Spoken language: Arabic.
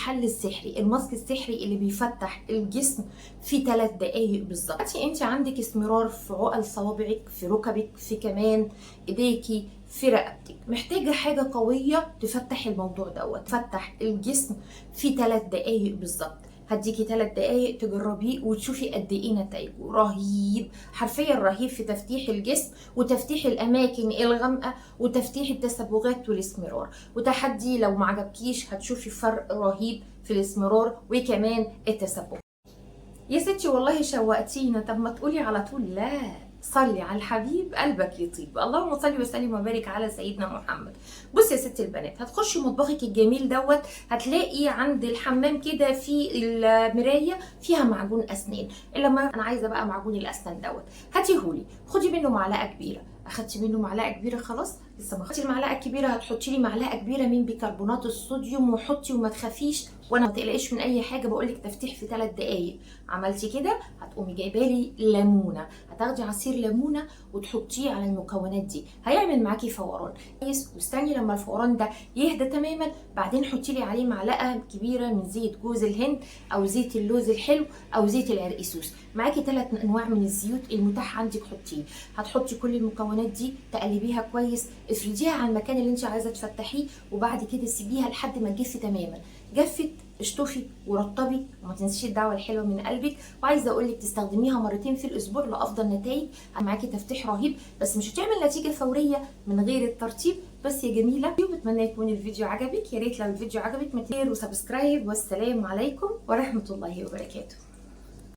الحل السحري، الماسك السحري اللي بيفتح الجسم في 3 دقايق بالظبط. انت عندك اسمرار في عقل صوابعك، في ركبك، في كمان ايديكي، في رقبتك، محتاجه حاجه قويه تفتح الموضوع دوت، تفتح الجسم في 3 دقايق بالظبط. هديكي 3 دقايق تجربيه وتشوفي قد ايه نتائجه. رهيب، حرفيا رهيب في تفتيح الجسم وتفتيح الاماكن الغامقه وتفتيح التسبغات والاسمرار. وتحدي لو ما عجبكيش هتشوفي فرق رهيب في الاسمرار وكمان التسبغ. يا ستي والله شوقتينا، طب ما تقولي على طول لا. صلي على الحبيب قلبك يطيب. اللهم صل وسلم وبارك على سيدنا محمد. بصي يا ست البنات، هتخشي مطبخك الجميل دوت، هتلاقي عند الحمام كده في المرايه فيها معجون اسنان. انا عايزه بقى معجون الاسنان دوت، هاتيهولي، خدي منه معلقه كبيره. اخدتي منه معلقه كبيره خلاص، لسه ما خدتي المعلقه الكبيره هتحطي لي معلقه كبيره من بيكربونات الصوديوم، وحطي وما تخافيش وانا ما تقلقيش من اي حاجه، بقول لك تفتيح في 3 دقائق. عملتي كده هتقومي جايبه لي ليمونه، هتاخدي عصير ليمونه وتحطيه على المكونات دي، هيعمل معاكي فوران كويس. واستني لما الفوران ده يهدى تماما، بعدين حطي لي عليه معلقه كبيره من زيت جوز الهند او زيت اللوز الحلو او زيت العرقسوس. معاكي 3 انواع من الزيوت المتاح عندك حطيه. هتحطي كل المكونات دي تقلبيها كويس، افرديها على المكان اللي انت عايزه تفتحيه، وبعد كده سيبيها لحد ما تجف تماما. جفت اشطفي ورطبي، وما تنسيش الدعوه الحلوه من قلبك. وعايزه اقول لك تستخدميها مرتين في الاسبوع لافضل نتائج. معاكي تفتيح رهيب، بس مش هتعمل نتيجه فوريه من غير الترطيب بس يا جميله. وبتمنى يكون الفيديو عجبك. يا ريت لو الفيديو عجبك ما تنسيش وسبسكرايب. والسلام عليكم ورحمه الله وبركاته.